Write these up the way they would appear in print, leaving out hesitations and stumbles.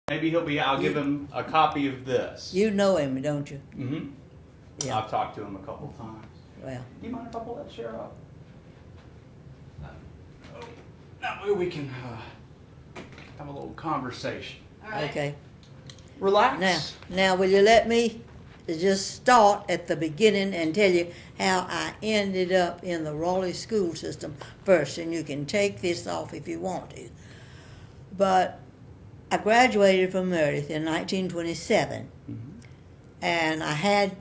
Maybe he'll be. I'll give him a copy of this. You know him, don't you? Mm-hmm. Yeah. I've talked to him a couple times. Well, Do you mind if I pull that chair up? That way we can have a little conversation. All right. okay. Relax. Now, will you let me just start at the beginning and tell you how I ended up in the Raleigh school system first, and you can take this off if you want to. But I graduated from Meredith in 1927, and I had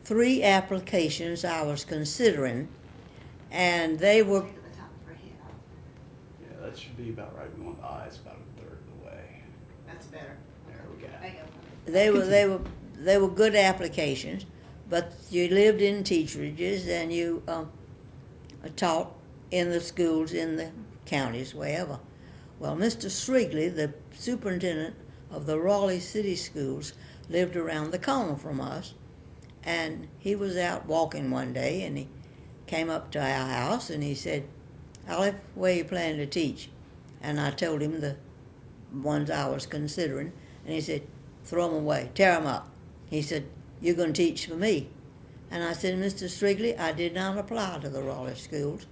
3 applications I was considering, and they were Take the top of her head off. Yeah, that should be about right. We want the eyes about a third of the way. That's better. There we go. There you go. they were good applications, but you lived in teacherages and you taught in the schools in the counties, wherever. Well, Mr. Srigley, the superintendent of the Raleigh City Schools, lived around the corner from us, and he was out walking one day, and he came up to our house, and he said, "Olive, where you planning to teach?" And I told him the ones I was considering, and he said, "Throw them away, tear them up." He said, "You're going to teach for me." And I said, "Mr. Strigley, I did not apply to the Raleigh schools.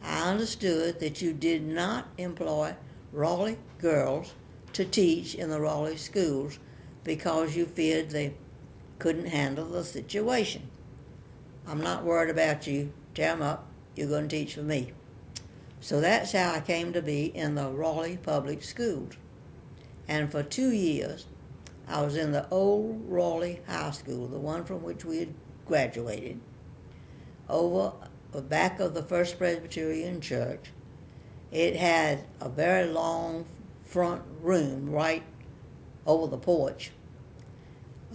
I understood that you did not employ Raleigh girls to teach in the Raleigh schools because you feared they couldn't handle the situation. I'm not worried about you. Tear them up. You're going to teach for me." So that's how I came to be in the Raleigh public schools. And for 2 years, I was in the old Raleigh High School, the one from which we had graduated, over the back of the First Presbyterian Church. It had a very long front room right over the porch,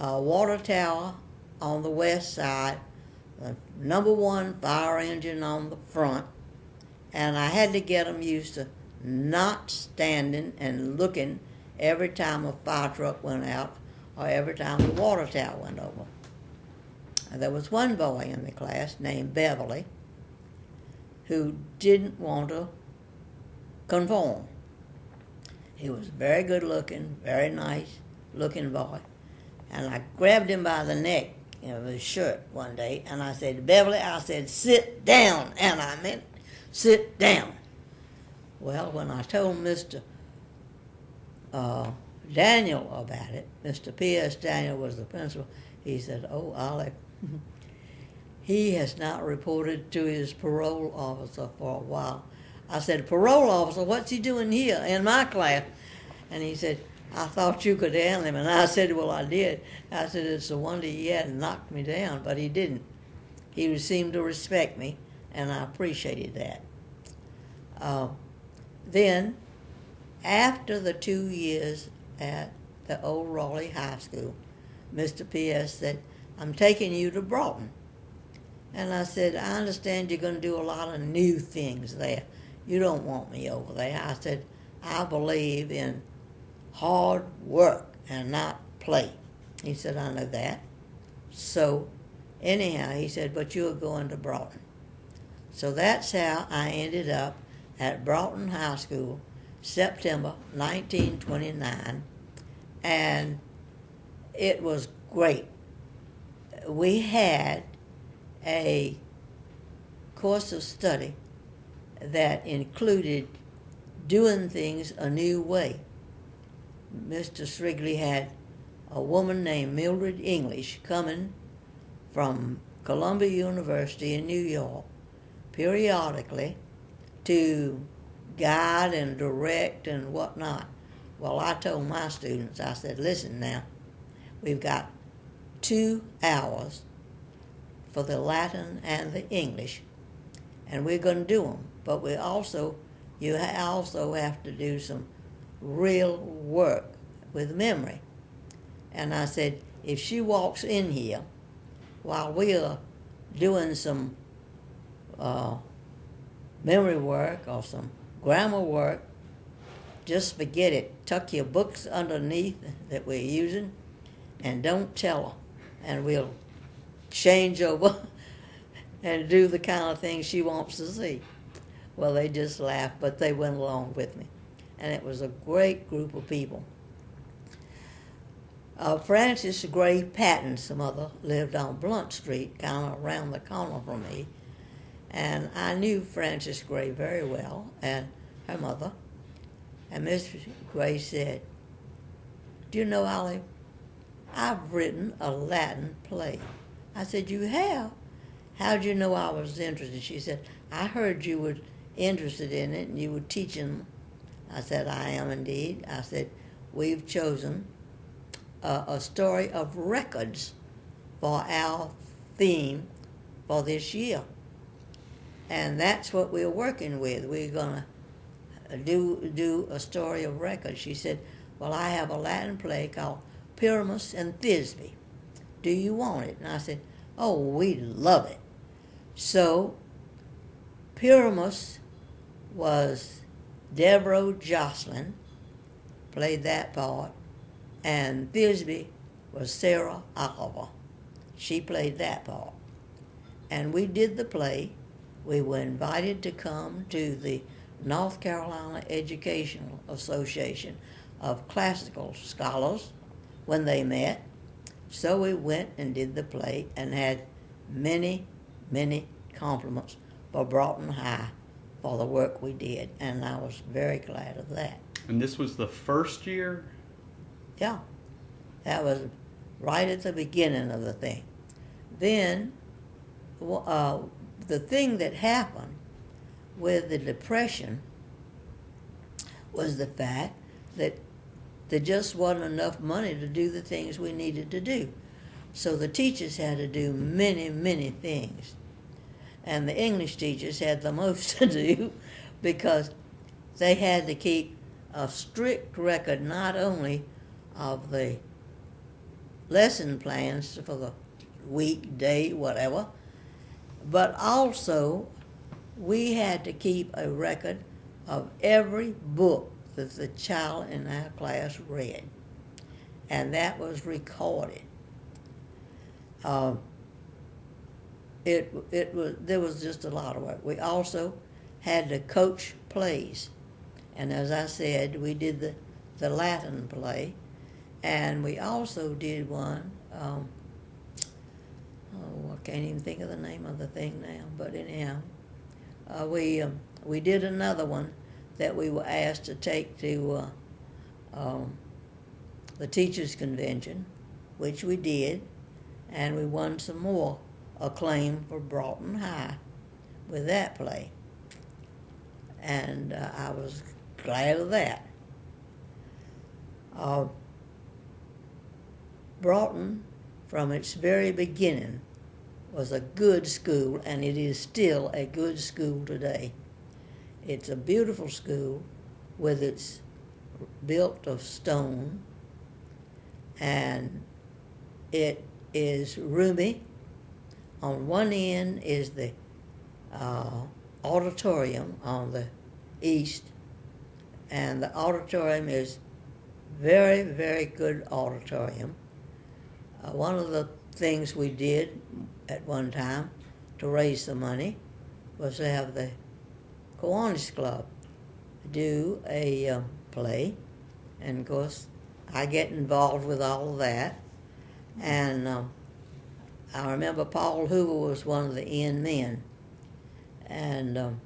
a water tower on the west side, the #1 fire engine on the front, and I had to get them used to not standing and looking every time a fire truck went out or every time the water tower went over. And there was one boy in the class named Beverly who didn't want to conform. He was very good looking, very nice looking boy. And I grabbed him by the neck of his shirt one day, and I said, "Beverly," I said, "sit down." And I meant sit down. Well, when I told Mr. Daniel about it, Mr. P.S. Daniel was the principal, he said, "Oh, Olive, he has not reported to his parole officer for a while." I said, "Parole officer, what's he doing here in my class?" And he said, "I thought you could handle him." And I said, "Well, I did." I said, "It's a wonder he hadn't knocked me down," but he didn't. He seemed to respect me, and I appreciated that. Then, after the 2 years at the old Raleigh High School, Mr. P.S. said, "I'm taking you to Broughton." And I said, "I understand you're going to do a lot of new things there. You don't want me over there." I said, "I believe in hard work and not play." He said, "I know that." So anyhow, he said, "But you're going to Broughton." So that's how I ended up at Broughton High School, September 1929, and it was great. We had a course of study that included doing things a new way. Mr. Srigley had a woman named Mildred English coming from Columbia University in New York periodically to guide and direct and whatnot. Well, I told my students, I said, "Listen now, we've got 2 hours for the Latin and the English, and we're going to do them. But you also have to do some real work with memory." And I said, "If she walks in here while we are doing some memory work or some grammar work, just forget it. Tuck your books underneath that we're using and don't tell her. And we'll change over and do the kind of thing she wants to see." Well, they just laughed, but they went along with me. And it was a great group of people. Francis Gray Patton's mother lived on Blunt Street, kind of around the corner from me. And I knew Frances Gray very well, and her mother. And Mrs. Gray said, "Do you know, Olive, I've written a Latin play." I said, "You have? How'd you know I was interested?" She said, "I heard you were interested in it and you were teaching." I said, "I am indeed." I said, "We've chosen a story of records for our theme for this year. And that's what we're working with. We're going to do a story of records." She said, "Well, I have a Latin play called Pyramus and Thisbe. Do you want it?" And I said, "Oh, we'd love it." So Pyramus was Deborah Jocelyn, played that part, and Thisbe was Sarah Oliver. She played that part. And we did the play. We were invited to come to the North Carolina Educational Association of Classical Scholars when they met. So we went and did the play and had many, many compliments for Broughton High for the work we did, and I was very glad of that. And this was the first year? Yeah, that was right at the beginning of the thing. Then the thing that happened with the Depression was the fact that there just wasn't enough money to do the things we needed to do. So the teachers had to do many, many things. And the English teachers had the most to do because they had to keep a strict record not only of the lesson plans for the week, day, whatever, but also we had to keep a record of every book that the child in our class read, and that was recorded. There was just a lot of work. We also had to coach plays, and as I said, we did the Latin play, and we also did one. I can't even think of the name of the thing now, but anyhow, we did another one that we were asked to take to the teachers' convention, which we did, and we won some more acclaim for Broughton High with that play, and I was glad of that. Broughton, from its very beginning, was a good school, and it is still a good school today. It's a beautiful school with its built of stone, and it is roomy. On one end is the auditorium on the east, and the auditorium is very, very good auditorium. One of the things we did at one time to raise the money was to have the Kiwanis Club do a play, and of course I get involved with all of that, and I remember Paul Hoover was one of the end men, and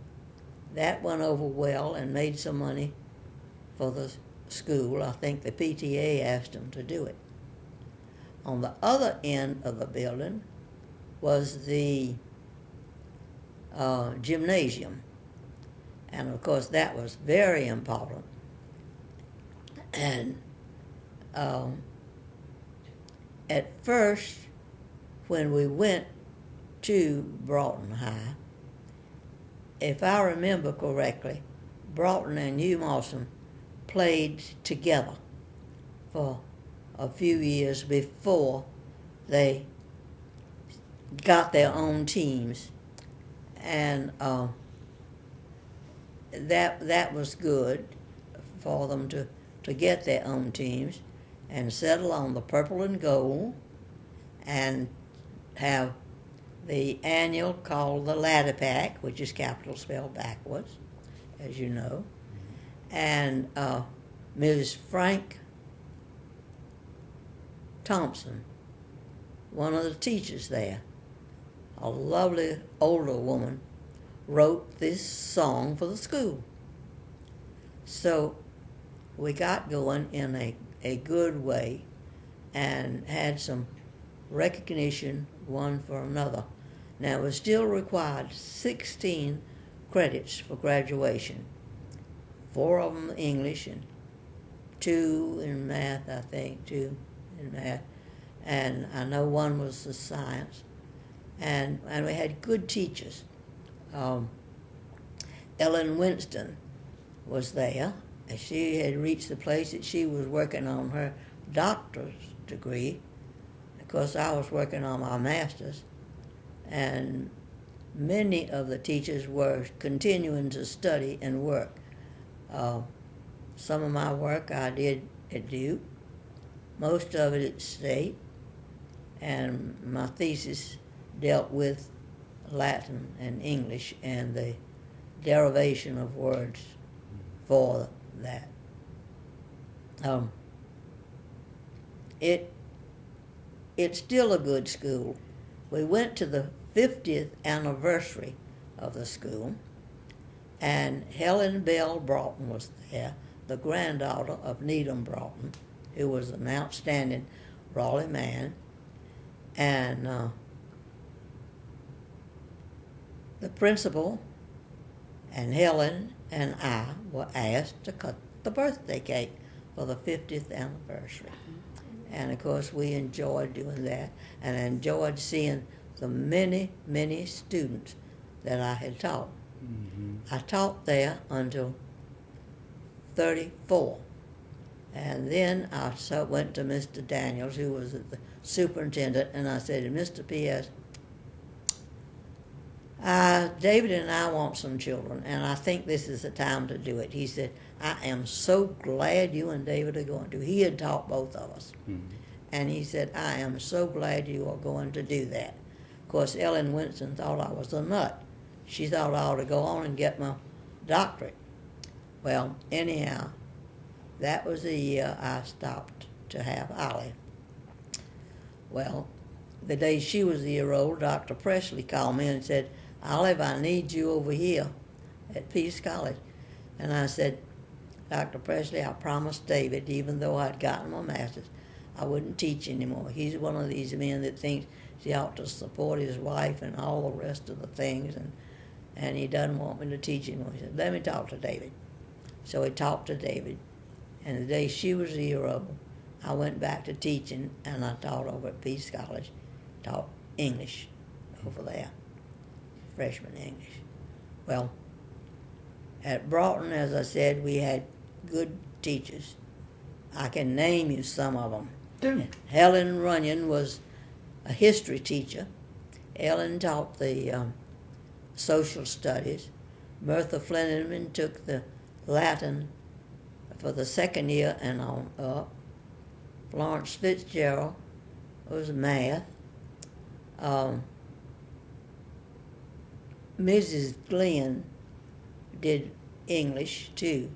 that went over well and made some money for the school. I think the PTA asked them to do it. On the other end of the building was the gymnasium, and of course that was very important. And at first, when we went to Broughton High, if I remember correctly, Broughton and Hugh Mawson played together for a few years before they got their own teams, and that was good for them to get their own teams and settle on the purple and gold and have the annual called the Ladder Pack, which is capital spelled backwards, as you know. And Ms. Frank Thompson, one of the teachers there, a lovely older woman, wrote this song for the school. So we got going in a good way and had some recognition one for another. Now, it still required 16 credits for graduation, 4 of them English and 2 in math, I think, 2 in math. And I know one was the science. And we had good teachers. Ellen Winston was there. And she had reached the place that she was working on her doctor's degree. Of course, I was working on my master's. And many of the teachers were continuing to study and work. Some of my work I did at Duke, most of it at State, and my thesis dealt with Latin and English and the derivation of words for that. It's still a good school. We went to the 50th anniversary of the school, and Helen Bell Broughton was there, the granddaughter of Needham Broughton, who was an outstanding Raleigh man. And the principal and Helen and I were asked to cut the birthday cake for the 50th anniversary. And of course we enjoyed doing that, and I enjoyed seeing the many, many students that I had taught. Mm-hmm. I taught there until 34. And then I went to Mr. Daniels, who was the superintendent, and I said, Mr. P.S., David and I want some children, and I think this is the time to do it. He said, I am so glad you and David are going to. He had taught both of us. Mm-hmm. And he said, I am so glad you are going to do that. Of course, Ellen Winston thought I was a nut. She thought I ought to go on and get my doctorate. Well, anyhow, that was the year I stopped to have Ollie. Well, the day she was a year old, Dr. Presley called me and said, Olive, I need you over here at Peace College. And I said, Dr. Presley, I promised David, even though I'd gotten my master's, I wouldn't teach anymore. He's one of these men that thinks he ought to support his wife and all the rest of the things, and he doesn't want me to teach anymore. He said, let me talk to David. So he talked to David, and the day she was a year old, I went back to teaching, and I taught over at Peace College, taught English over there, freshman English. Well, at Broughton, as I said, we had good teachers. I can name you some of them. Helen Runyon was a history teacher. Ellen taught the social studies. Bertha Flinneman took the Latin for the second year and on up. Florence Fitzgerald was math. Mrs. Glenn did English too.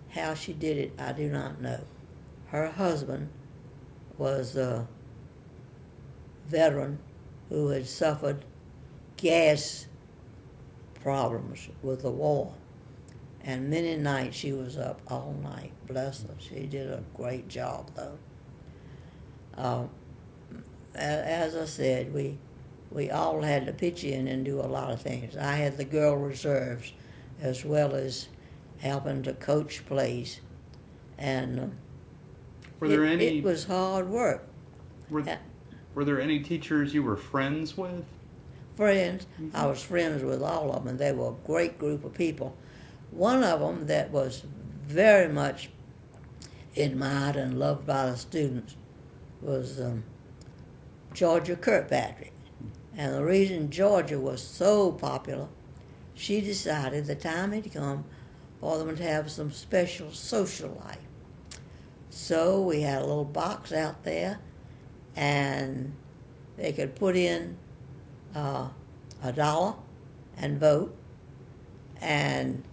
How she did it, I do not know. Her husband was a veteran who had suffered gas problems with the war. And many nights she was up all night. Bless her. She did a great job, though. As I said, we all had to pitch in and do a lot of things. I had the girl reserves as well as helping to coach plays. And it was hard work. Were there any teachers you were friends with? Friends. Mm-hmm. I was friends with all of them. They were a great group of people. One of them that was very much admired and loved by the students was Georgia Kirkpatrick. And the reason Georgia was so popular, she decided the time had come for them to have some special social life. So we had a little box out there, and they could put in $1 and vote, and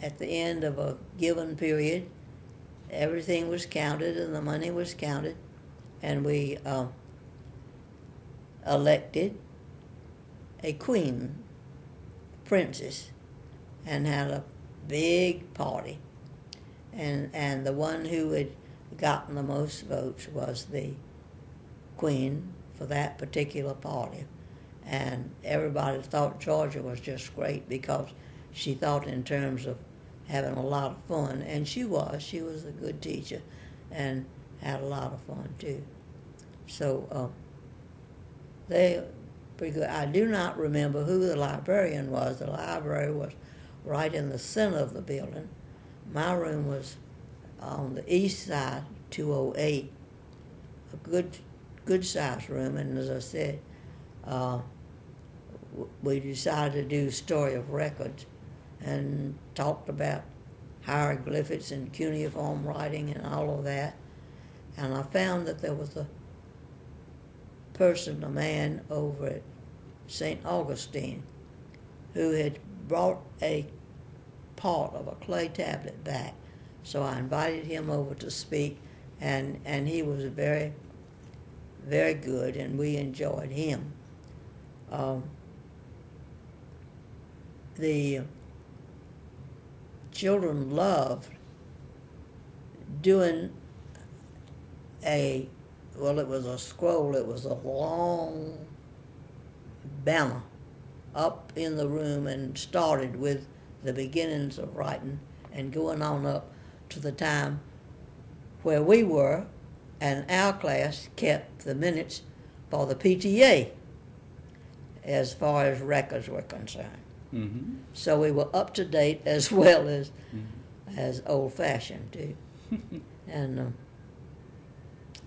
at the end of a given period, everything was counted and the money was counted, and we elected a queen, princess, and had a big party. And the one who had gotten the most votes was the queen for that particular party. And everybody thought Georgia was just great because she thought in terms of having a lot of fun, and she was. She was a good teacher and had a lot of fun too. So they pretty good. I do not remember who the librarian was. The library was right in the center of the building. My room was on the east side, 208, a good sized room. And as I said, we decided to do story of records and talked about hieroglyphics and cuneiform writing and all of that. And I found that there was a man over at St. Augustine who had brought a part of a clay tablet back. So I invited him over to speak, and he was very, very good, and we enjoyed him. The children loved doing it was a scroll, it was a long banner up in the room and started with the beginnings of writing and going on up to the time where we were, and our class kept the minutes for the PTA as far as records were concerned. Mm-hmm. So we were up to date as well as old fashioned too. And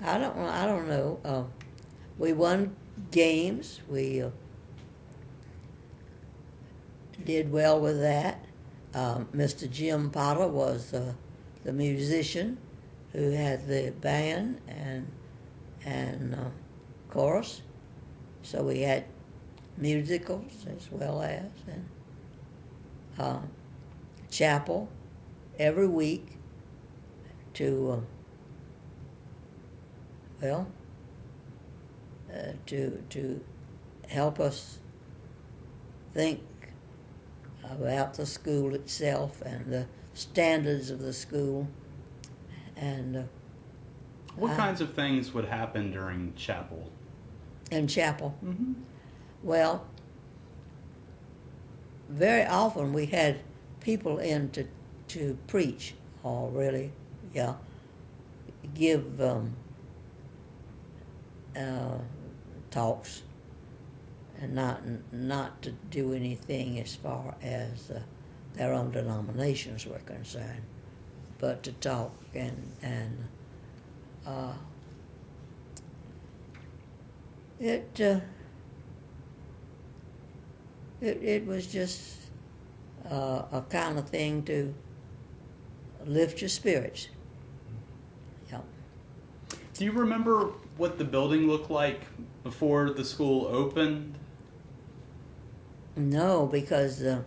I don't know. We won games. We did well with that. Mr. Jim Potter was the musician who had the band and chorus. So we had musicals as well as and chapel every week to to help us think about the school itself and the standards of the school. And what kinds of things would happen during chapel? In chapel? Mm-hmm. Well, very often we had people in to preach, or really, give talks, and not to do anything as far as their own denominations were concerned, but to talk and it was just a kind of thing to lift your spirits. Yeah. Do you remember what the building looked like before the school opened? No, because I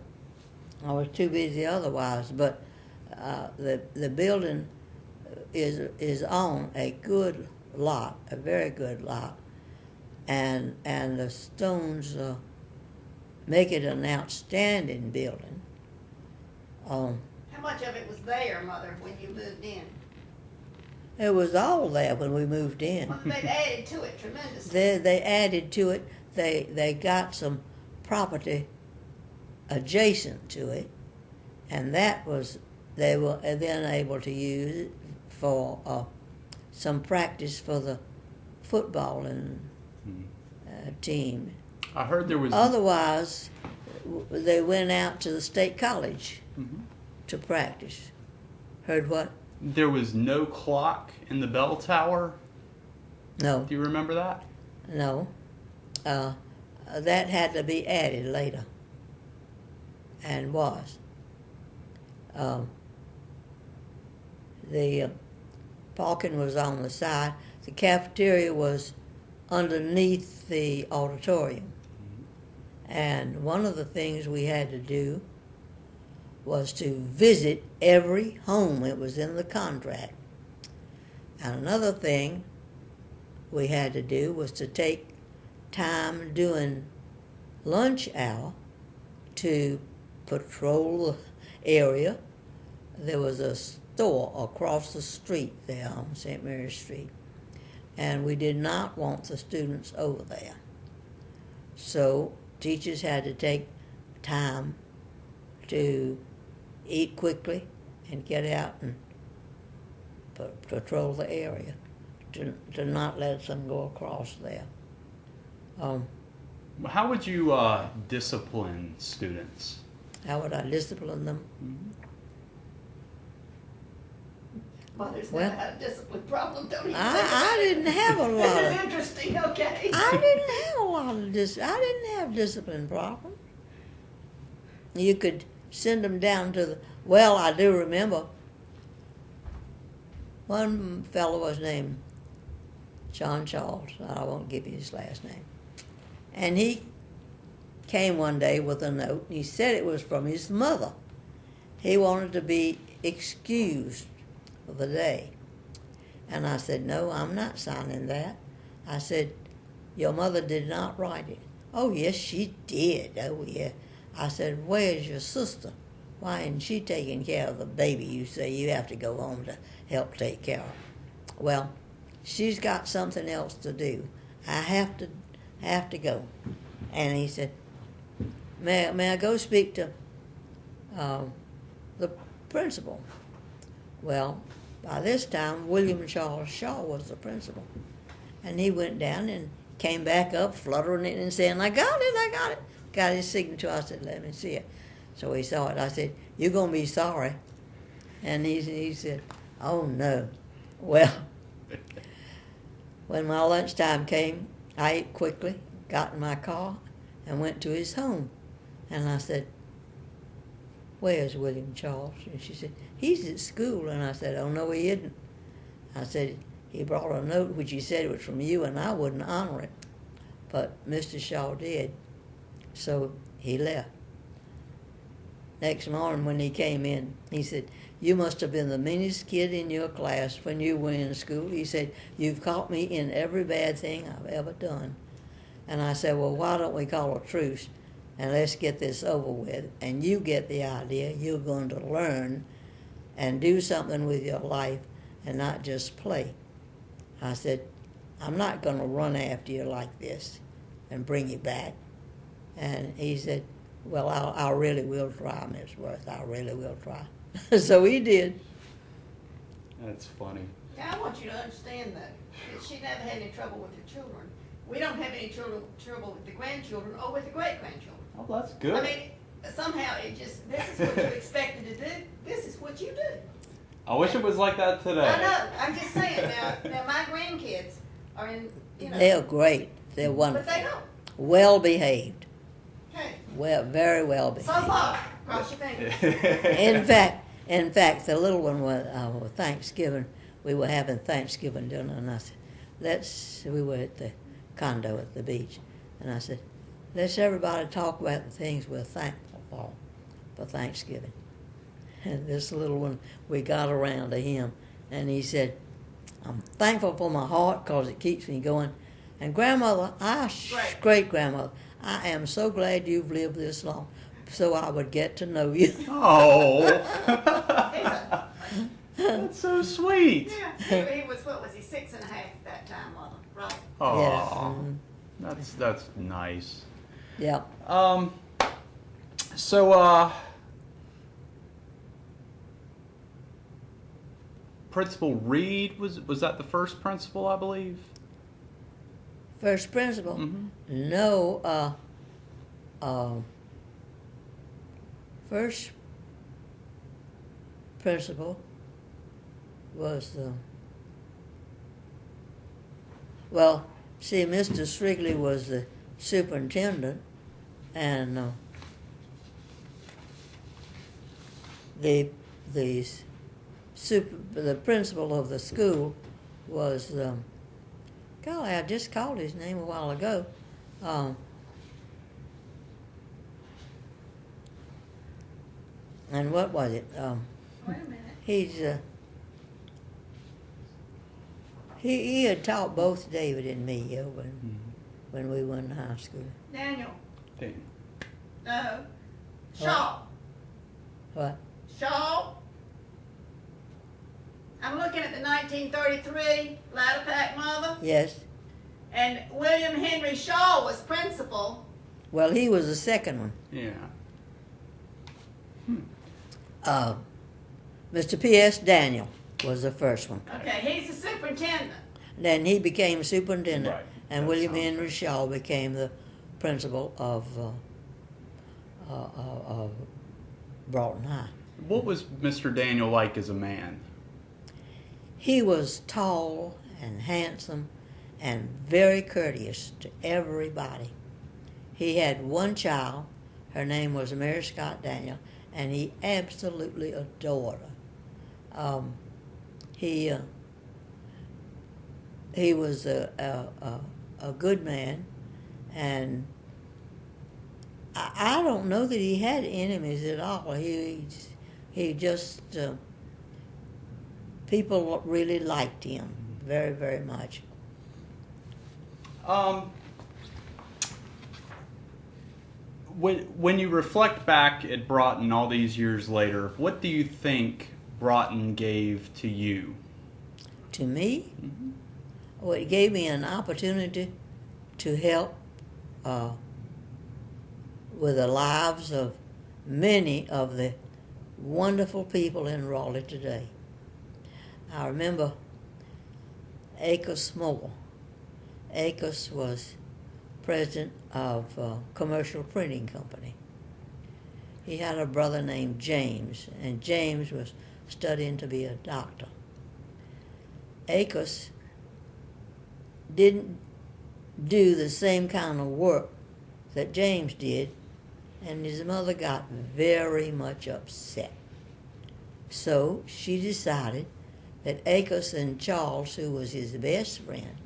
was too busy otherwise. But the building is on a good lot, a very good lot, and the stones make it an outstanding building. How much of it was there, Mother, when you moved in? It was all there when we moved in. Well, they've added to it tremendously. They added to it. They got some property adjacent to it, and that was, they were then able to use it for some practice for the football and team. I heard there was... Otherwise, they went out to the state college Mm-hmm. to practice. Heard what? There was no clock in the bell tower. No. Do you remember that? No. That had to be added later, and was. The parking was on the side. The cafeteria was underneath the auditorium. And one of the things we had to do was to visit every home. It was in the contract. And another thing, we had to do was to take time during lunch hour to patrol the area. There was a store across the street there on St. Mary's Street, and we did not want the students over there. So teachers had to take time to eat quickly and get out and patrol the area, to not let them go across there. How would you discipline students? How would I discipline them? Mothers Well, never had a discipline problem, don't you? I didn't have a lot This of. is interesting, okay? I didn't have a lot of I didn't have discipline problems. You could send them down to the. Well, I do remember one fellow was named John Charles. I won't give you his last name. And he came one day with a note. He said it was from his mother. He wanted to be excused for the day. And I said, no, I'm not signing that. I said, your mother did not write it. Oh, yes, she did. Oh, yeah. I said, where's your sister? Why isn't she taking care of the baby you say you have to go home to help take care of? Well, she's got something else to do. I have to go. And he said, may I go speak to the principal? Well, by this time, William Charles Shaw was the principal. And he went down and came back up, fluttering it and saying, I got it. Got his signature. I said, let me see it. So he saw it. I said, you're going to be sorry. And he said, oh, no. Well, when my lunchtime came, I ate quickly, got in my car, and went to his home. And I said, where's William Charles? And she said, he's at school. And I said, oh, no, he isn't. I said, he brought a note which he said it was from you, and I wouldn't honor it. But Mr. Shaw did. So he left. Next morning when he came in, he said, you must have been the meanest kid in your class when you were in school. He said, you've caught me in every bad thing I've ever done. And I said, well, why don't we call a truce and let's get this over with, and you get the idea you're going to learn and do something with your life and not just play. I said, I'm not going to run after you like this and bring you back. And he said, well, I really will try, Miss Worth. I really will try. So he did. That's funny. Now, I want you to understand, though, that she never had any trouble with her children. We don't have any trouble with the grandchildren or with the great-grandchildren. Oh, that's good. I mean, somehow it just, this is what you expected to do. This is what you do. I wish it was like that today. I know. I'm just saying now my grandkids are in, They're great. They're but wonderful. they don't. Well behaved. Okay. Well, very well behaved. So far, cross your fingers. In fact, the little one was Thanksgiving. We were having Thanksgiving dinner, and I said, we were at the condo at the beach, and I said, let's everybody talk about the things we're thankful for Thanksgiving. And this little one, we got around to him, and he said, I'm thankful for my heart because it keeps me going. And grandmother, great-grandmother, I am so glad you've lived this long so I would get to know you. Oh, that's so sweet. Yeah, he was, what was he, 6.5 at that time, Mother, right? Oh, Yeah. that's nice. Yeah. So, Principal Reed, was that the first principal, I believe? First principal? Mm-hmm. No, first principal was well, see, Mr. Strigley was the superintendent, and the principal of the school was golly, I just called his name a while ago. And what was it? Wait a minute. He's He had taught both David and me when we went to high school. Daniel. Daniel. No. Shaw. What? Shaw. I'm looking at the 1933 ladder pack mother. Yes. And William Henry Shaw was principal. Well, he was the second one. Yeah. Mr. P.S. Daniel was the first one. Okay, he's the superintendent. Then he became superintendent, Right. and That William sounds Henry right. Shaw became the principal of Broughton High. What was Mr. Daniel like as a man? He was tall and handsome and very courteous to everybody. He had one child. Her name was Mary Scott Daniel, and he absolutely adored her. He was a good man, and I don't know that he had enemies at all. He just people really liked him very, very much. When you reflect back at Broughton all these years later, what do you think Broughton gave to you? To me, Mm-hmm. well, it gave me an opportunity to help with the lives of many of the wonderful people in Raleigh today. I remember Acus Moore. Acus was president of a commercial printing company. He had a brother named James, and James was studying to be a doctor. Acus didn't do the same kind of work that James did, and his mother got very much upset. So she decided that Acus and Charles, who was his best friend,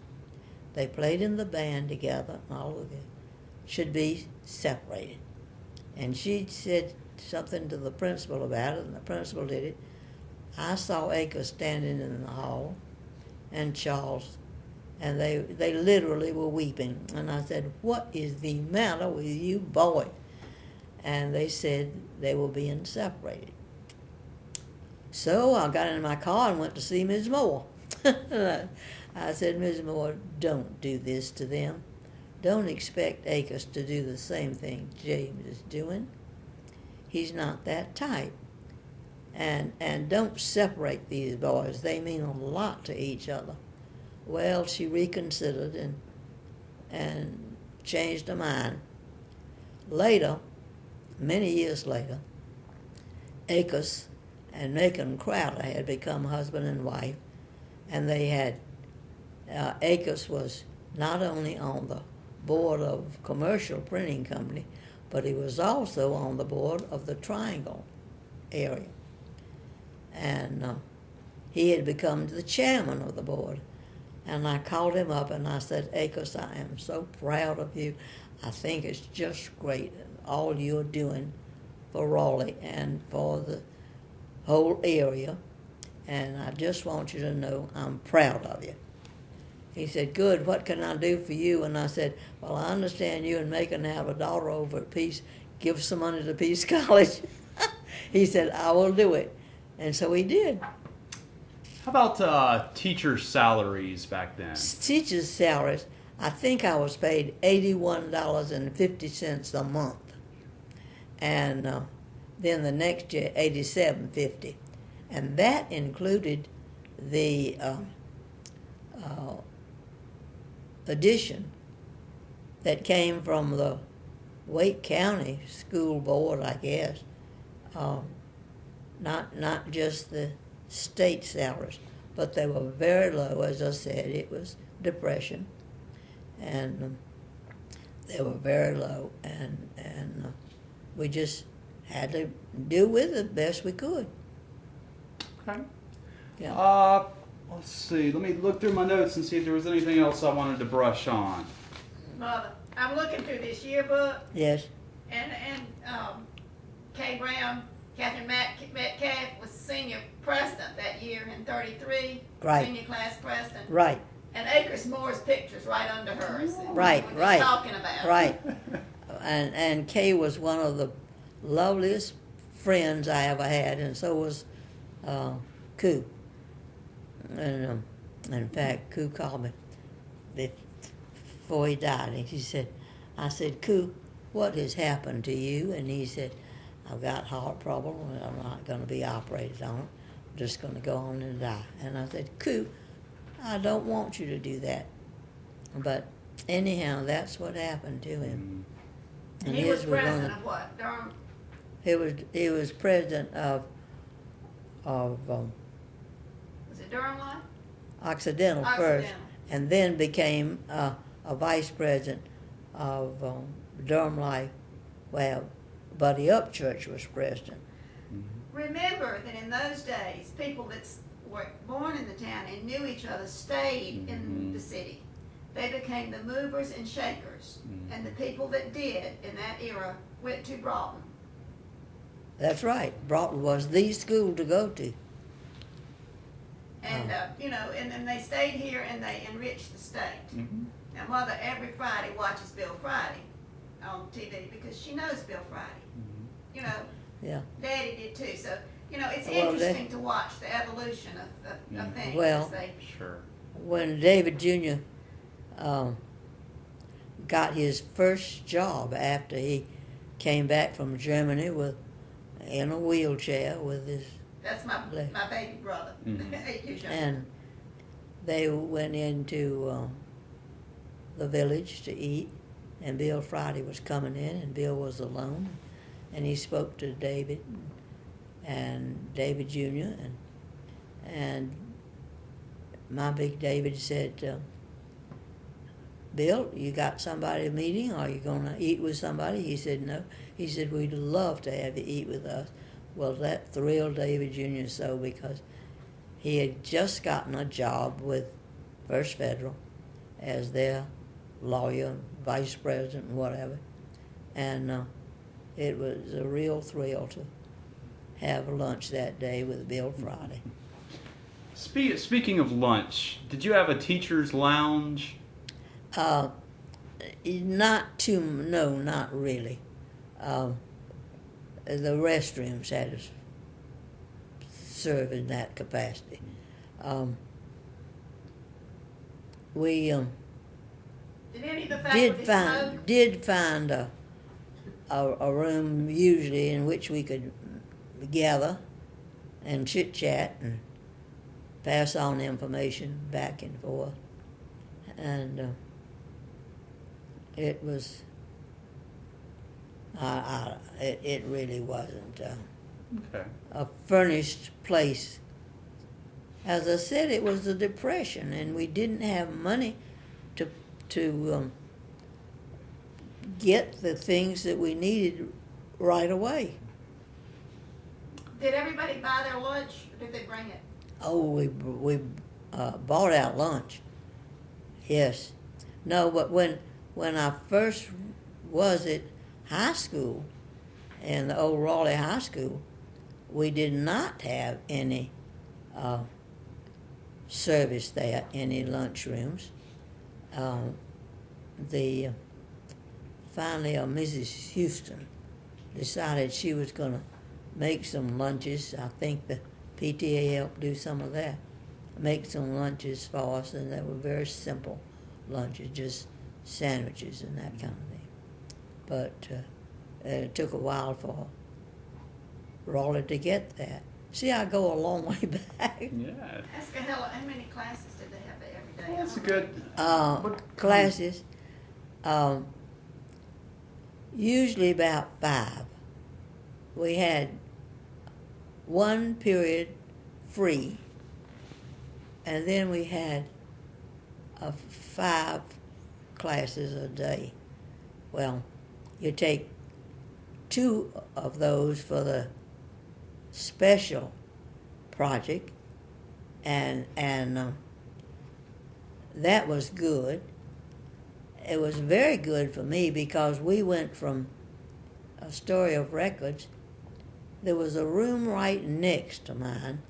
they played in the band together, and all of it, should be separated. And she said something to the principal about it, and the principal did it. I saw Acus standing in the hall, and Charles, and they literally were weeping. And I said, "What is the matter with you boys?" And they said they were being separated. So I got in my car and went to see Ms. Moore. I said, "Ms. Moore, don't do this to them. Don't expect Acus to do the same thing James is doing. He's not that type. And don't separate these boys. They mean a lot to each other." Well, she reconsidered and changed her mind. Later, many years later, Acus and Macon Crowder had become husband and wife, and they had, Acus was not only on the board of commercial printing company, but he was also on the board of the Triangle area. And he had become the chairman of the board. And I called him up and I said, "Acus, I am so proud of you. I think it's just great, all you're doing for Raleigh and for the whole area. And I just want you to know I'm proud of you." He said, "Good, what can I do for you?" And I said, "Well, I understand you and Macon have a daughter over at Peace. Give some money to Peace College." He said, "I will do it." And so he did. How about teacher salaries back then? Teachers' salaries, I think I was paid $81.50 a month. And then the next year, $87.50. And that included the addition that came from the Wake County School Board, I guess. Not just the state salaries, but they were very low. As I said, it was depression, and they were very low, and we just had to do with it best we could. Okay. Yeah. Let's see. Let me look through my notes and see if there was anything else I wanted to brush on. Mother, I'm looking through this yearbook, Yes. and Kay Brown, Catherine Metcalf was senior president that year in 33. Right. Senior class president. Right, And Acres Moore's picture's right under hers. Right, What right. they're talking about. right. And Kay was one of the loveliest friends I ever had, and so was Koo. And in fact, Koo called me before he died, and he said, I said, Koo, what has happened to you? And he said, I've got heart problem, and I'm not going to be operated on. I'm just going to go on and die. And I said, Koo, I don't want you to do that. But anyhow, that's what happened to him. And he was his president gonna- of what? Durham? he was president of Was it Durham Life? Occidental first, Occidental. and then became a vice president of Durham Life. Well, Buddy Upchurch was president. Remember that in those days, people that were born in the town and knew each other stayed in the city. They became the movers and shakers. And the people that did in that era went to Broughton. That's right. Broughton was the school to go to. And, and then they stayed here and they enriched the state. Mm-hmm. Now, Mother every Friday watches Bill Friday on TV because she knows Bill Friday. You know, Yeah. Daddy did too. So, it's Well, interesting to watch the evolution of things. Well- as they, Sure. When David Jr. Got his first job after he came back from Germany in a wheelchair with his, that's my baby brother, 8 years younger. and they went into the village to eat, and Bill Friday was coming in, and Bill was alone, and he spoke to David and David Jr. and my big David said, Bill, you got somebody meeting? Are you going to eat with somebody? He said, no. He said, we'd love to have you eat with us. Well, that thrilled David Jr. so because he had just gotten a job with First Federal as their lawyer, vice president, and whatever. And it was a real thrill to have lunch that day with Bill Friday. Speaking of lunch, did you have a teacher's lounge? No, not really. The restrooms had to serve in that capacity. We Did any of the faculty smoke? did find a room usually in which we could gather and chit chat and pass on information back and forth, and it was. It really wasn't Okay. a furnished place. As I said, it was the Depression, and we didn't have money to get the things that we needed right away. Did everybody buy their lunch, or did they bring it? Oh, we bought out lunch. Yes. No, but when I first was at high school, in the old Raleigh High School, we did not have any service there, any lunchrooms. Finally, Mrs. Houston decided she was going to make some lunches. I think the PTA helped do some of that. Make some lunches for us, and they were very simple lunches, just sandwiches and that kind of thing. But it took a while for Raleigh to get that. See, I go a long way back. Yeah. Ask Helen, how many classes did they have there every day? Well, that's a good. Classes, usually about 5. We had one period free, and then we had 5 classes a day. Well, you take 2 of those for the special project, and that was good. It was very good for me because we went from a story of records there was a room right next to mine,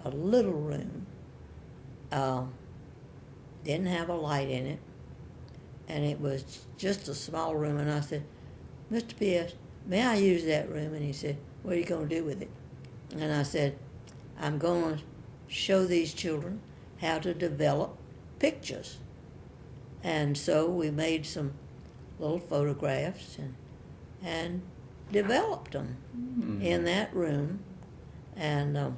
a little room. Didn't have a light in it, and it was just a small room. And I said, Mr. Pierce, may I use that room? And he said, what are you going to do with it? And I said, I'm going to show these children how to develop pictures. And so we made some little photographs and developed them in that room. And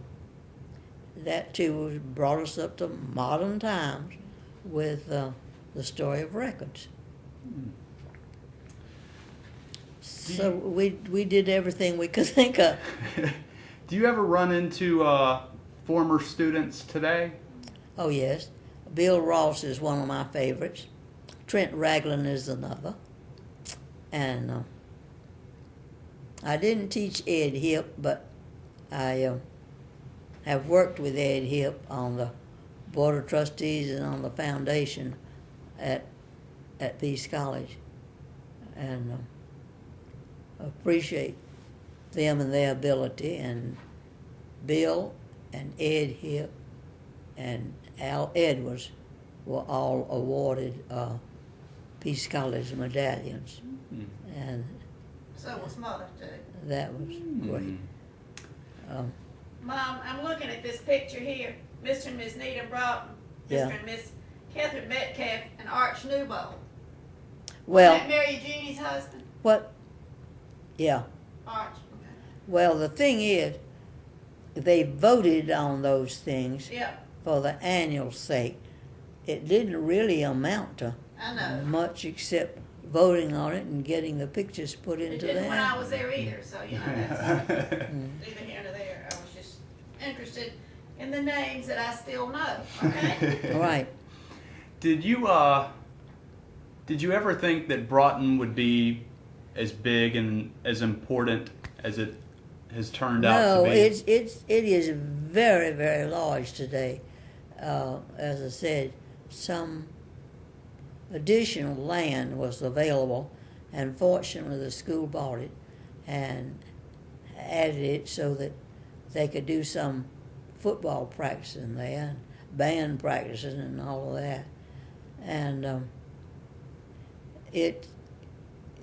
that too brought us up to modern times with the story of records. So we did everything we could think of. Do you ever run into former students today? Oh, yes. Bill Ross is one of my favorites. Trent Ragland is another. And I didn't teach Ed Hip, but I have worked with Ed Hip on the Board of Trustees and on the foundation at Peace College. And appreciate them and their ability. And Bill and Ed Hip and Al Edwards were all awarded Peace College medallions. And So was Mother, too. that was great. Mom, I'm looking at this picture here. Mr. and Miss Nita Broughton, Yeah. Mr. and Miss Catherine Metcalf, and Arch Newbold. Well, Isn't that Mary Eugenie's husband? what? Yeah. Arch. Okay. Well, the thing is, they voted on those things Yeah, for the annual sake. It didn't really amount to I know. much except voting on it and getting the pictures put It into didn't the when I album. was there either, so you know that's neither here nor there. I was just interested in the names that I still know. Okay. Right. Did you ever think that Broughton would be as big and as important as it has turned out No, to be? it is very, very large today. As I said, some additional land was available, and fortunately the school bought it and added it so that they could do some football practicing there, and band practicing and all of that. And it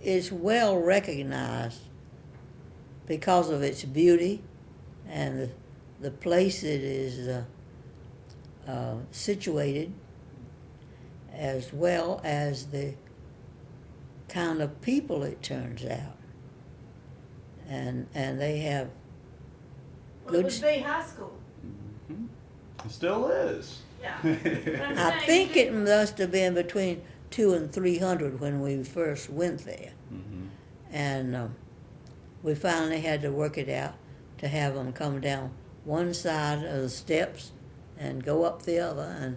is well recognized because of its beauty and the place it is situated, as well as the kind of people it turns out. And they have Well, it good. was B High School. It still is. Yeah. But I'm I saying think you it must have been between 200 and 300 when we first went there. And we finally had to work it out to have them come down one side of the steps and go up the other, and